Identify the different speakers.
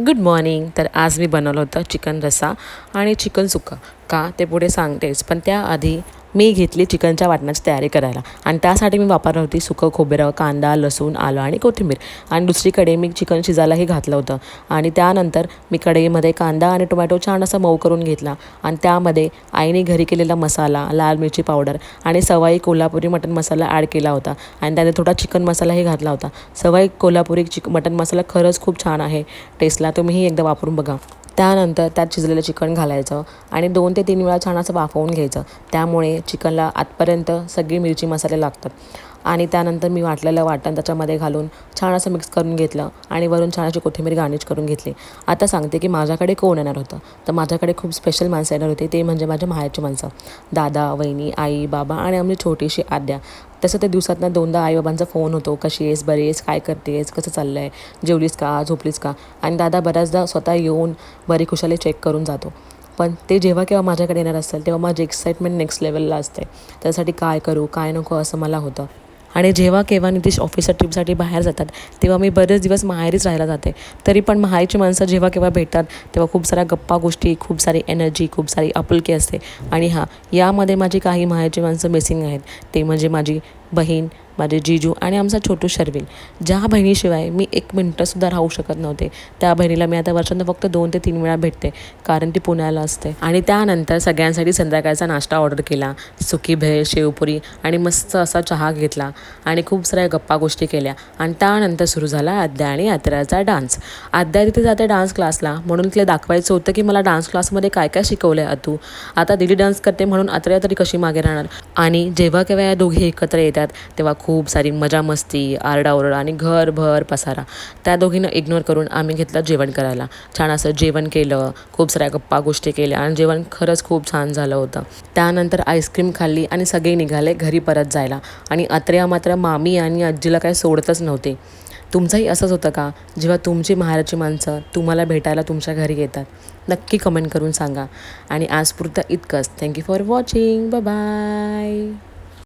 Speaker 1: Good morning. तर आज मी बनवलं होतं चिकन रस्सा आणि चिकन सुक्का. का ते पुढे सांगतेच, पण त्याआधी मी घेतली चिकनच्या वाटणाची तयारी करायला आणि त्यासाठी मी वापरली होती सुकं खोबरं, कांदा, लसूण, आलं आणि कोथिंबीर. आणि दुसरीकडे मी चिकन शिजायलाही घातलं होतं. आणि त्यानंतर मी कढईमध्ये कांदा आणि टोमॅटो छान असा मऊ करून घेतला आणि त्यामध्ये आईने घरी केलेला मसाला, लाल मिरची पावडर आणि सवाई कोल्हापुरी मटण मसाला ॲड केला होता आणि त्याने थोडा चिकन मसालाही घातला होता. सवाई कोल्हापुरी मटण मसाला खरंच खूप छान आहे टेस्टला, तुम्हीही एकदा वापरून बघा. त्यानंतर त्यात शिजलेलं चिकन घालायचं आणि 2 ते 3 वेळा छान असं वाफवून घ्यायचं. त्यामुळे चिकनला आतपर्यंत सगळी मिरची मसाले लागतात. आणि त्यानंतर मी वाटलेलं वाटण त्याच्यामध्ये घालून छान असं मिक्स करून घेतलं आणि वरून छान अशी कोथिंबीर गार्निश करून घेतली. आता सांगते की माझ्याकडे कोण येणार होतं. तर माझ्याकडे खूप स्पेशल माणसं येणार होती, ते म्हणजे माझ्या माहेरची माणसं. दादा, वहिनी, आई, बाबा आणि आमची छोटीशी आद्या. तसं ते दिवसातनं 2दा आईबाबांचा फोन होतो, कशी आहेस, बरी आहेस, काय करतेस, कसं चाललं आहे, जेवलीस का, झोपलीस का. आणि दादा बऱ्याचदा स्वतः येऊन बरी खुशाली चेक करून जातो. पण ते जेव्हा केव्हा माझ्याकडे येणार असेल तेव्हा माझी एक्साइटमेंट नेक्स्ट लेवलला असते. त्यासाठी काय करू काय नको असं मला होतं. आणि जेव्हा केव्हा नितीश ऑफिसच्या ट्रिपसाठी बाहेर जातात तेव्हा मी बरेच दिवस माहेरीच राहायला जाते. तरी पण माहेरची माणसं जेव्हा केव्हा भेटतात तेव्हा खूप साऱ्या गप्पा गोष्टी, खूप सारी एनर्जी, खूप सारी आपुलकी असते. आणि हां, यामध्ये माझी काही माहेरची माणसं मिसिंग आहेत. ते म्हणजे माझी बहीण, माझे जीजू आणि आमचा छोटू शर्विल. ज्या बहिणीशिवाय मी 1 मिनटंसुद्धा राहू शकत नव्हते. त्या बहिणीला मी आता वर्षांत फक्त 2 ते 3 वेळा भेटते, कारण ती पुण्याला असते. आणि त्यानंतर सगळ्यांसाठी संध्याकाळचा नाश्ता ऑर्डर केला. सुकी भेळ, शेवपुरी आणि मस्त असा चहा घेतला आणि खूप साऱ्या गप्पा गोष्टी केल्या. आणि त्यानंतर सुरू झाला आद्या आणि यात्रेचा डान्स. आद्या तिथे जाते डान्स क्लासला, म्हणून तिला दाखवायचं होतं की मला डान्स क्लासमध्ये काय काय शिकवलं आहे अतू. आता दिदी डान्स करते म्हणून आत्र्या तरी कशी मागे राहणार. आणि जेव्हा केव्हा या दोघी एकत्र येतात तेव्हा खूप सारी मजा मस्ती, आरडाओरडा आणि घरभर पसारा. त्या दोघींना इग्नोर करून आम्ही घेतलं जेवण करायला. छान असं जेवण केलं, खूप साऱ्या गप्पा गोष्टी केल्या आणि जेवण खरंच खूप छान झालं होतं. त्यानंतर आईस्क्रीम खाल्ली आणि सगळे निघाले घरी परत जायला. आणि आत्र्या मात्र मामी आणि आजीला काय सोडतच नव्हते. तुमचंही असंच होतं का, जेव्हा तुमची माहेरची माणसं तुम्हाला भेटायला तुमच्या घरी येतात? नक्की कमेंट करून सांगा. आणि आजपुरतं इतकंच. Thank you for watching. Bye bye.